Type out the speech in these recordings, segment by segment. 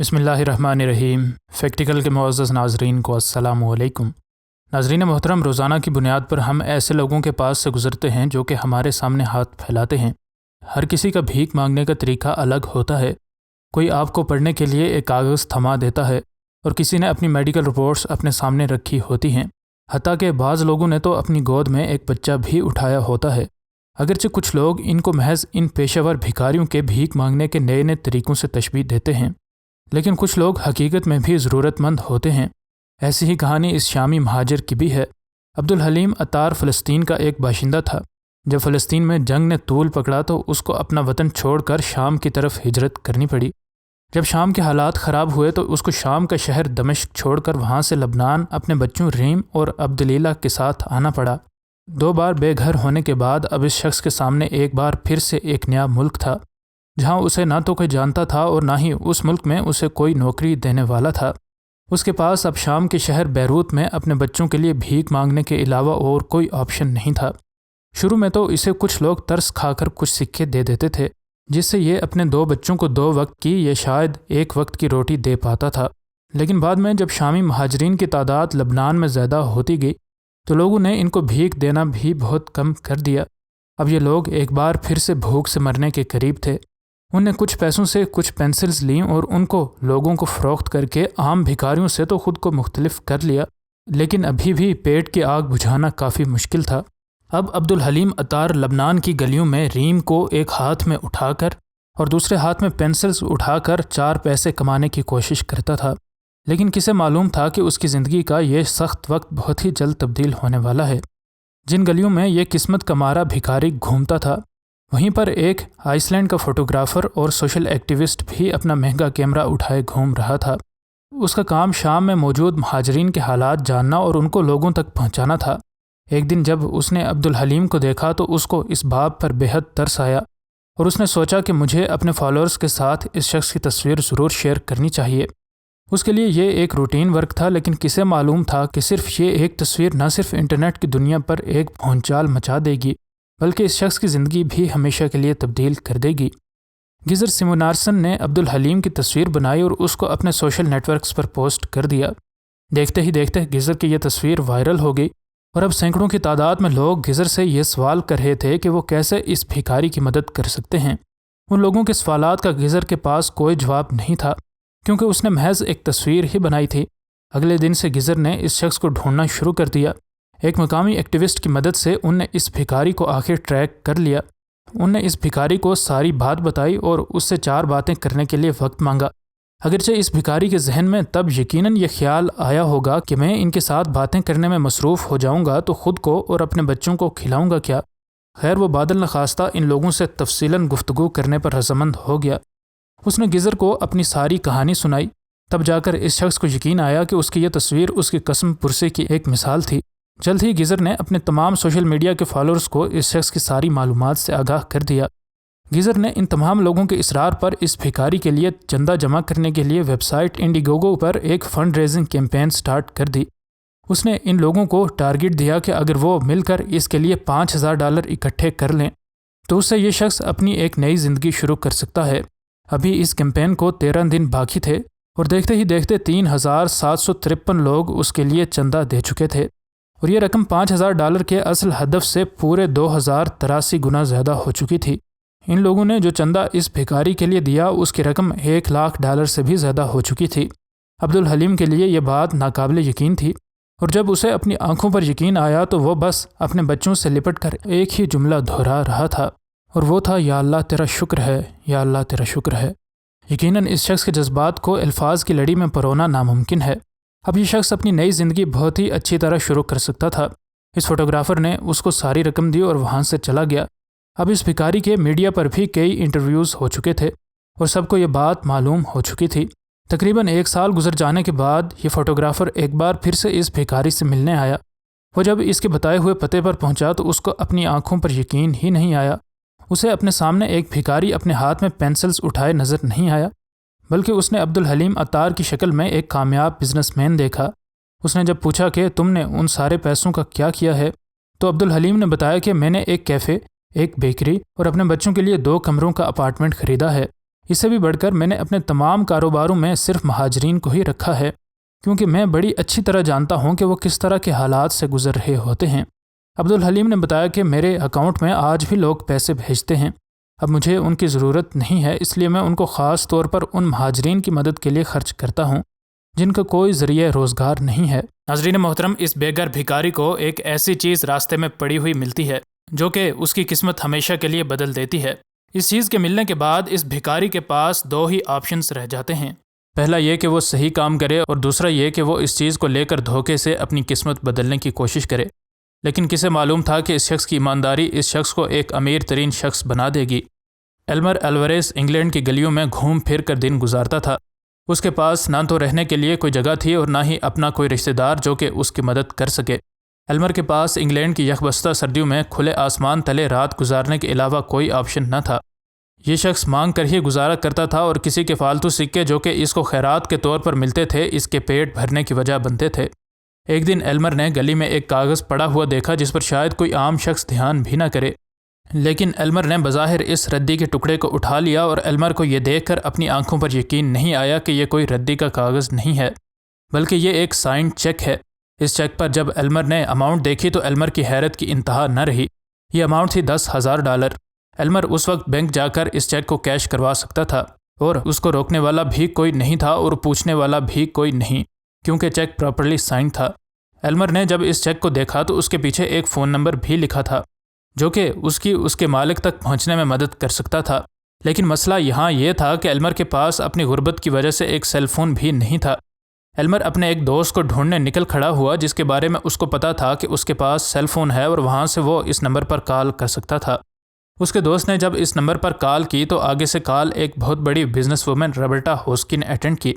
بسم اللہ الرحمن الرحیم۔ فیکٹیکل کے معزز ناظرین کو السلام علیکم۔ ناظرین محترم، روزانہ کی بنیاد پر ہم ایسے لوگوں کے پاس سے گزرتے ہیں جو کہ ہمارے سامنے ہاتھ پھیلاتے ہیں۔ ہر کسی کا بھیک مانگنے کا طریقہ الگ ہوتا ہے۔ کوئی آپ کو پڑھنے کے لیے ایک کاغذ تھما دیتا ہے اور کسی نے اپنی میڈیکل رپورٹس اپنے سامنے رکھی ہوتی ہیں، حتیٰ کہ بعض لوگوں نے تو اپنی گود میں ایک بچہ بھی اٹھایا ہوتا ہے۔ اگرچہ کچھ لوگ ان کو محض ان پیشہ ور بھکاریوں کے بھیک مانگنے کے نئے نئے طریقوں سے تشبیہ دیتے ہیں، لیکن کچھ لوگ حقیقت میں بھی ضرورت مند ہوتے ہیں۔ ایسی ہی کہانی اس شامی مہاجر کی بھی ہے۔ عبدالحلیم عطار فلسطین کا ایک باشندہ تھا۔ جب فلسطین میں جنگ نے طول پکڑا تو اس کو اپنا وطن چھوڑ کر شام کی طرف ہجرت کرنی پڑی۔ جب شام کے حالات خراب ہوئے تو اس کو شام کا شہر دمشق چھوڑ کر وہاں سے لبنان اپنے بچوں ریم اور عبدلیلہ کے ساتھ آنا پڑا۔ 2 بار بے گھر ہونے کے بعد اب اس شخص کے سامنے ایک بار پھر سے ایک نیا ملک تھا، جہاں اسے نہ تو کوئی جانتا تھا اور نہ ہی اس ملک میں اسے کوئی نوکری دینے والا تھا۔ اس کے پاس اب شام کے شہر بیروت میں اپنے بچوں کے لیے بھیک مانگنے کے علاوہ اور کوئی آپشن نہیں تھا۔ شروع میں تو اسے کچھ لوگ ترس کھا کر کچھ سکے دے دیتے تھے، جس سے یہ اپنے 2 بچوں کو 2 وقت کی یا شاید 1 وقت کی روٹی دے پاتا تھا۔ لیکن بعد میں جب شامی مہاجرین کی تعداد لبنان میں زیادہ ہوتی گئی تو لوگوں نے ان کو بھیک دینا بھی بہت کم کر دیا۔ اب یہ لوگ ایک بار پھر سے بھوک سے مرنے کے قریب تھے۔ انہوں نے کچھ پیسوں سے کچھ پینسلز لیں اور ان کو لوگوں کو فروخت کر کے عام بھکاریوں سے تو خود کو مختلف کر لیا، لیکن ابھی بھی پیٹ کی آگ بجھانا کافی مشکل تھا۔ اب عبدالحلیم عطار لبنان کی گلیوں میں ریم کو ایک ہاتھ میں اٹھا کر اور دوسرے ہاتھ میں پینسلز اٹھا کر 4 پیسے کمانے کی کوشش کرتا تھا، لیکن کسے معلوم تھا کہ اس کی زندگی کا یہ سخت وقت بہت ہی جلد تبدیل ہونے والا ہے۔ جن گلیوں میں یہ قسمت کا مارا بھکاری گھومتا تھا، وہیں پر ایک آئس لینڈ کا فوٹوگرافر اور سوشل ایکٹیوسٹ بھی اپنا مہنگا کیمرہ اٹھائے گھوم رہا تھا۔ اس کا کام شام میں موجود مہاجرین کے حالات جاننا اور ان کو لوگوں تک پہنچانا تھا۔ ایک دن جب اس نے عبدالحلیم کو دیکھا تو اس کو اس باب پر بے حد ترس آیا اور اس نے سوچا کہ مجھے اپنے فالوورز کے ساتھ اس شخص کی تصویر ضرور شیئر کرنی چاہیے۔ اس کے لیے یہ ایک روٹین ورک تھا، لیکن کسے معلوم تھا کہ صرف یہ ایک تصویر نہ صرف انٹرنیٹ کی دنیا پر ایک بھونچال مچا دے گی، بلکہ اس شخص کی زندگی بھی ہمیشہ کے لیے تبدیل کر دے گی۔ گیزر سیمونارسن نے عبدالحلیم کی تصویر بنائی اور اس کو اپنے سوشل نیٹ ورکس پر پوسٹ کر دیا۔ دیکھتے ہی دیکھتے گیزر کی یہ تصویر وائرل ہو گئی اور اب سینکڑوں کی تعداد میں لوگ گیزر سے یہ سوال کر رہے تھے کہ وہ کیسے اس بھکاری کی مدد کر سکتے ہیں۔ ان لوگوں کے سوالات کا گیزر کے پاس کوئی جواب نہیں تھا، کیونکہ اس نے محض ایک تصویر ہی بنائی تھی۔ اگلے دن سے گیزر نے اس شخص کو ڈھونڈنا شروع کر دیا۔ ایک مقامی ایکٹیوسٹ کی مدد سے ان نے اس بھکاری کو آخر ٹریک کر لیا۔ ان نے اس بھکاری کو ساری بات بتائی اور اس سے 4 باتیں کرنے کے لیے وقت مانگا۔ اگرچہ اس بھکاری کے ذہن میں تب یقیناً یہ خیال آیا ہوگا کہ میں ان کے ساتھ باتیں کرنے میں مصروف ہو جاؤں گا تو خود کو اور اپنے بچوں کو کھلاؤں گا کیا؟ خیر، وہ بادل نخواستہ ان لوگوں سے تفصیلاً گفتگو کرنے پر رضامند ہو گیا۔ اس نے گیزر کو اپنی ساری کہانی سنائی۔ تب جا کر اس شخص کو یقین آیا کہ اس کی یہ تصویر اس کی قسم پرسی کی ایک مثال تھی۔ جلد ہی گیزر نے اپنے تمام سوشل میڈیا کے فالوورز کو اس شخص کی ساری معلومات سے آگاہ کر دیا۔ گیزر نے ان تمام لوگوں کے اصرار پر اس بھکاری کے لیے چندہ جمع کرنے کے لیے ویب سائٹ انڈیگوگو پر ایک فنڈ ریزنگ کیمپین سٹارٹ کر دی۔ اس نے ان لوگوں کو ٹارگٹ دیا کہ اگر وہ مل کر اس کے لیے $5000 اکٹھے کر لیں تو اس سے یہ شخص اپنی ایک نئی زندگی شروع کر سکتا ہے۔ ابھی اس کیمپین کو 13 دن باقی تھے اور دیکھتے ہی دیکھتے 3753 لوگ اس کے لیے چندہ دے چکے تھے، اور یہ رقم $5000 کے اصل ہدف سے پورے 2083 گنا زیادہ ہو چکی تھی۔ ان لوگوں نے جو چندہ اس بھکاری کے لیے دیا اس کی رقم $1,00,000 سے بھی زیادہ ہو چکی تھی۔ عبدالحلیم کے لیے یہ بات ناقابل یقین تھی، اور جب اسے اپنی آنکھوں پر یقین آیا تو وہ بس اپنے بچوں سے لپٹ کر ایک ہی جملہ دہرا رہا تھا، اور وہ تھا، یا اللہ تیرا شکر ہے، یا اللہ تیرا شکر ہے۔ یقیناً اس شخص کے جذبات کو الفاظ کی لڑی میں پرونا ناممکن ہے۔ اب یہ شخص اپنی نئی زندگی بہت ہی اچھی طرح شروع کر سکتا تھا۔ اس فوٹوگرافر نے اس کو ساری رقم دی اور وہاں سے چلا گیا۔ اب اس بھکاری کے میڈیا پر بھی کئی انٹرویوز ہو چکے تھے اور سب کو یہ بات معلوم ہو چکی تھی۔ تقریباً 1 سال گزر جانے کے بعد یہ فوٹوگرافر ایک بار پھر سے اس بھکاری سے ملنے آیا۔ وہ جب اس کے بتائے ہوئے پتے پر پہنچا تو اس کو اپنی آنکھوں پر یقین ہی نہیں آیا۔ اسے اپنے سامنے ایک بھکاری اپنے ہاتھ میں پینسلز اٹھائے نظر نہیں آیا، بلکہ اس نے عبدالحلیم عطار کی شکل میں ایک کامیاب بزنس مین دیکھا۔ اس نے جب پوچھا کہ تم نے ان سارے پیسوں کا کیا کیا ہے، تو عبدالحلیم نے بتایا کہ میں نے ایک کیفے، ایک بیکری اور اپنے بچوں کے لیے 2 کمروں کا اپارٹمنٹ خریدا ہے۔ اس سے بھی بڑھ کر میں نے اپنے تمام کاروباروں میں صرف مہاجرین کو ہی رکھا ہے، کیونکہ میں بڑی اچھی طرح جانتا ہوں کہ وہ کس طرح کے حالات سے گزر رہے ہوتے ہیں۔ عبدالحلیم نے بتایا کہ میرے اکاؤنٹ میں آج بھی لوگ پیسے بھیجتے ہیں۔ اب مجھے ان کی ضرورت نہیں ہے، اس لیے میں ان کو خاص طور پر ان مہاجرین کی مدد کے لیے خرچ کرتا ہوں جن کا کوئی ذریعہ روزگار نہیں ہے۔ ناظرین محترم، اس بے گھر بھکاری کو ایک ایسی چیز راستے میں پڑی ہوئی ملتی ہے جو کہ اس کی قسمت ہمیشہ کے لیے بدل دیتی ہے۔ اس چیز کے ملنے کے بعد اس بھکاری کے پاس دو ہی آپشنز رہ جاتے ہیں۔ پہلا یہ کہ وہ صحیح کام کرے، اور دوسرا یہ کہ وہ اس چیز کو لے کر دھوکے سے اپنی قسمت بدلنے کی کوشش کرے۔ لیکن کسے معلوم تھا کہ اس شخص کی ایمانداری اس شخص کو ایک امیر ترین شخص بنا دے گی۔ ایلمر الوریز انگلینڈ کی گلیوں میں گھوم پھر کر دن گزارتا تھا۔ اس کے پاس نہ تو رہنے کے لیے کوئی جگہ تھی اور نہ ہی اپنا کوئی رشتہ دار جو کہ اس کی مدد کر سکے۔ ایلمر کے پاس انگلینڈ کی یخبستہ سردیوں میں کھلے آسمان تلے رات گزارنے کے علاوہ کوئی آپشن نہ تھا۔ یہ شخص مانگ کر ہی گزارا کرتا تھا، اور کسی کے فالتو سکے جو کہ اس کو خیرات کے طور پر ملتے تھے اس کے پیٹ بھرنے کی وجہ بنتے تھے۔ ایک دن ایلمر نے گلی میں ایک کاغذ پڑا ہوا دیکھا جس پر شاید کوئی عام شخص دھیان بھی نہ کرے، لیکن ایلمر نے بظاہر اس ردی کے ٹکڑے کو اٹھا لیا، اور ایلمر کو یہ دیکھ کر اپنی آنکھوں پر یقین نہیں آیا کہ یہ کوئی ردی کا کاغذ نہیں ہے بلکہ یہ ایک سائنڈ چیک ہے۔ اس چیک پر جب ایلمر نے اماؤنٹ دیکھی تو ایلمر کی حیرت کی انتہا نہ رہی۔ یہ اماؤنٹ تھی $10,000۔ ایلمر اس وقت بینک جا کر اس چیک کو کیش کروا سکتا تھا، اور اس کو روکنے والا بھی کوئی نہیں تھا اور پوچھنے والا بھی کوئی نہیں، کیونکہ چیک پراپرلی سائن تھا۔ ایلمر نے جب اس چیک کو دیکھا تو اس کے پیچھے ایک فون نمبر بھی لکھا تھا جو کہ اس کے مالک تک پہنچنے میں مدد کر سکتا تھا۔ لیکن مسئلہ یہاں یہ تھا کہ ایلمر کے پاس اپنی غربت کی وجہ سے ایک سیل فون بھی نہیں تھا۔ ایلمر اپنے ایک دوست کو ڈھونڈنے نکل کھڑا ہوا جس کے بارے میں اس کو پتا تھا کہ اس کے پاس سیل فون ہے اور وہاں سے وہ اس نمبر پر کال کر سکتا تھا۔ اس کے دوست نے جب اس نمبر پر کال کی تو آگے سے کال ایک بہت بڑی بزنس وومن رابرٹا ہوسکی نے اٹینڈ کی۔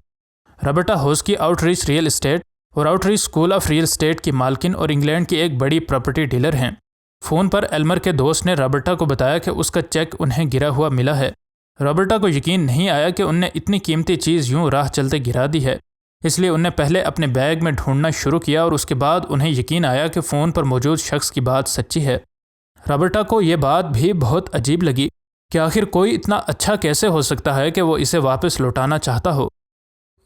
رابرٹا ہوسکی آؤٹ ریچ ریئل اسٹیٹ اور out reach school of real estate کی مالکن اور انگلینڈ کی ایک بڑی پراپرٹی ڈیلر ہیں۔ فون پر ایلمر کے دوست نے رابرٹا کو بتایا کہ اس کا چیک انہیں گرا ہوا ملا ہے۔ رابرٹا کو یقین نہیں آیا کہ ان نے اتنی قیمتی چیز یوں راہ چلتے گرا دی ہے، اس لیے ان نے پہلے اپنے بیگ میں ڈھونڈنا شروع کیا اور اس کے بعد انہیں یقین آیا کہ فون پر موجود شخص کی بات سچی ہے۔ رابرٹا کو یہ بات بھی بہت عجیب لگی کہ آخر کوئی اتنا اچھا کیسے ہو سکتا ہے کہ وہ اسے واپس لوٹانا چاہتا ہو۔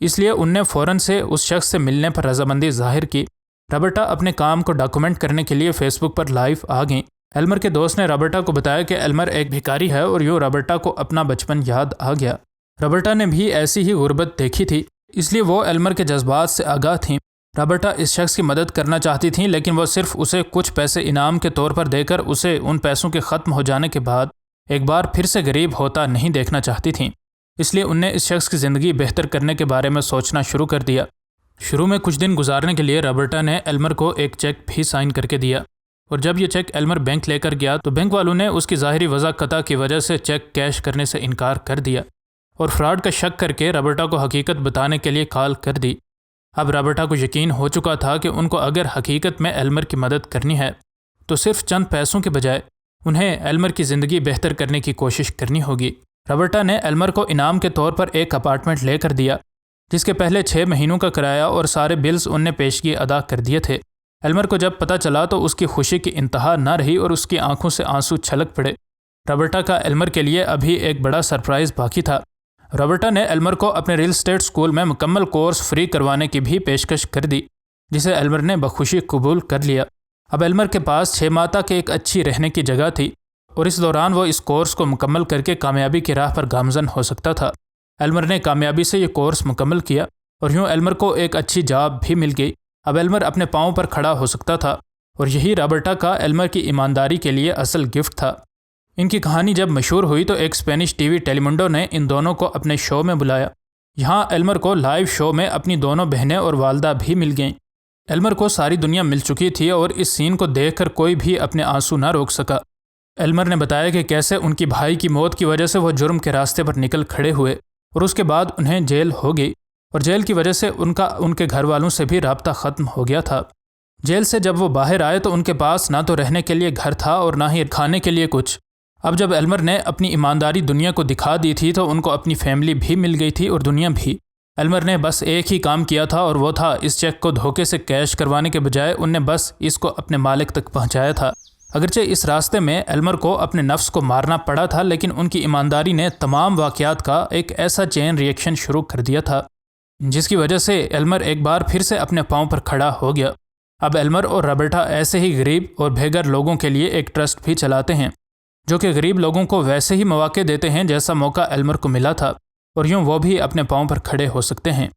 اس لیے ان نے فوراً سے اس شخص سے ملنے پر رضامندی ظاہر کی۔ رابرٹا اپنے کام کو ڈاکومنٹ کرنے کے لیے فیس بک پر لائیو آ گئیں۔ ایلمر کے دوست نے رابرٹا کو بتایا کہ ایلمر ایک بھکاری ہے، اور یوں رابرٹا کو اپنا بچپن یاد آ گیا۔ رابرٹا نے بھی ایسی ہی غربت دیکھی تھی، اس لیے وہ ایلمر کے جذبات سے آگاہ تھیں۔ رابرٹا اس شخص کی مدد کرنا چاہتی تھیں، لیکن وہ صرف اسے کچھ پیسے انعام کے طور پر دے کر اسے ان پیسوں کے ختم ہو جانے کے بعد ایک بار پھر سے غریب ہوتا نہیں دیکھنا چاہتی تھیں۔ اس لیے ان نے اس شخص کی زندگی بہتر کرنے کے بارے میں سوچنا شروع کر دیا۔ شروع میں کچھ دن گزارنے کے لیے رابرٹا نے ایلمر کو ایک چیک بھی سائن کر کے دیا، اور جب یہ چیک ایلمر بینک لے کر گیا تو بینک والوں نے اس کی ظاہری وضاحت کی وجہ سے چیک کیش کرنے سے انکار کر دیا، اور فراڈ کا شک کر کے رابرٹا کو حقیقت بتانے کے لیے کال کر دی۔ اب رابرٹا کو یقین ہو چکا تھا کہ ان کو اگر حقیقت میں ایلمر کی مدد کرنی ہے تو صرف چند پیسوں کے بجائے انہیں ایلمر کی زندگی بہتر کرنے کی کوشش کرنی ہوگی۔ رابرٹا نے ایلمر کو انعام کے طور پر ایک اپارٹمنٹ لے کر دیا جس کے پہلے 6 مہینوں کا کرایہ اور سارے بلز ان نے پیشگی ادا کر دیے تھے۔ ایلمر کو جب پتہ چلا تو اس کی خوشی کی انتہا نہ رہی اور اس کی آنکھوں سے آنسو چھلک پڑے۔ رابرٹا کا ایلمر کے لیے ابھی ایک بڑا سرپرائز باقی تھا۔ رابرٹا نے ایلمر کو اپنے ریل اسٹیٹ اسکول میں مکمل کورس فری کروانے کی بھی پیشکش کر دی، جسے ایلمر نے بخوشی قبول کر لیا۔ اب ایلمر کے پاس 6 ماہ تک ایک اچھی رہنے کی جگہ تھی، اور اس دوران وہ اس کورس کو مکمل کر کے کامیابی کی راہ پر گامزن ہو سکتا تھا۔ ایلمر نے کامیابی سے یہ کورس مکمل کیا، اور یوں ایلمر کو ایک اچھی جاب بھی مل گئی۔ اب ایلمر اپنے پاؤں پر کھڑا ہو سکتا تھا، اور یہی رابرٹا کا ایلمر کی ایمانداری کے لیے اصل گفٹ تھا۔ ان کی کہانی جب مشہور ہوئی تو ایک اسپینش ٹی وی ٹیلی منڈو نے ان دونوں کو اپنے شو میں بلایا۔ یہاں ایلمر کو لائیو شو میں اپنی دونوں بہنیں اور والدہ بھی مل گئیں۔ ایلمر کو ساری دنیا مل چکی تھی اور اس سین کو دیکھ کر کوئی بھی اپنے آنسو نہ روک سکا۔ ایلمر نے بتایا کہ کیسے ان کی بھائی کی موت کی وجہ سے وہ جرم کے راستے پر نکل کھڑے ہوئے، اور اس کے بعد انہیں جیل ہو گئی، اور جیل کی وجہ سے ان کے گھر والوں سے بھی رابطہ ختم ہو گیا تھا۔ جیل سے جب وہ باہر آئے تو ان کے پاس نہ تو رہنے کے لیے گھر تھا اور نہ ہی کھانے کے لیے کچھ۔ اب جب ایلمر نے اپنی ایمانداری دنیا کو دکھا دی تھی تو ان کو اپنی فیملی بھی مل گئی تھی اور دنیا بھی۔ ایلمر نے بس ایک ہی کام کیا تھا، اور وہ تھا اس چیک کو دھوکے سے کیش کروانے کے بجائے ان نے بس اس کو اپنے مالک تک پہنچایا تھا۔ اگرچہ اس راستے میں ایلمر کو اپنے نفس کو مارنا پڑا تھا، لیکن ان کی ایمانداری نے تمام واقعات کا ایک ایسا چین ریئیکشن شروع کر دیا تھا جس کی وجہ سے ایلمر ایک بار پھر سے اپنے پاؤں پر کھڑا ہو گیا۔ اب ایلمر اور رابرٹا ایسے ہی غریب اور بے گھر لوگوں کے لیے ایک ٹرسٹ بھی چلاتے ہیں جو کہ غریب لوگوں کو ویسے ہی مواقع دیتے ہیں جیسا موقع ایلمر کو ملا تھا، اور یوں وہ بھی اپنے پاؤں پر کھڑے ہو سکتے ہیں۔